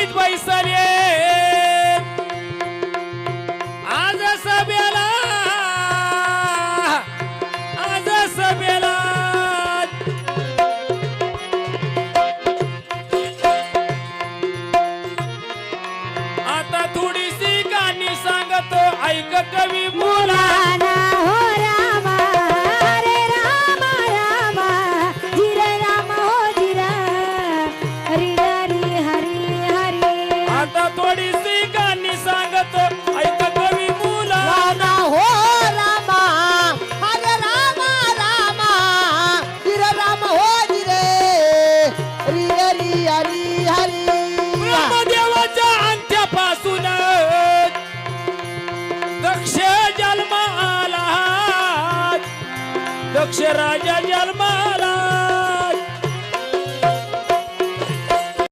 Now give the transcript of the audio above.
सभेत बैसले आज सभेला आता थोडीशी गाणी सांगतो ऐक कवी बोला हो रामा रे रामा रामा जिर राम हो जिर हरी हरी हरी हरी आता थोडीशी गाणी सांगतो ऐक कवी बोला हो रामा हरे रामा रामा जिर राम हो जिरे हरी हरी हरी हरी ब्रह्मदेवाच्या अंत्यापासून दक्ष जन्म आला दक्ष राजा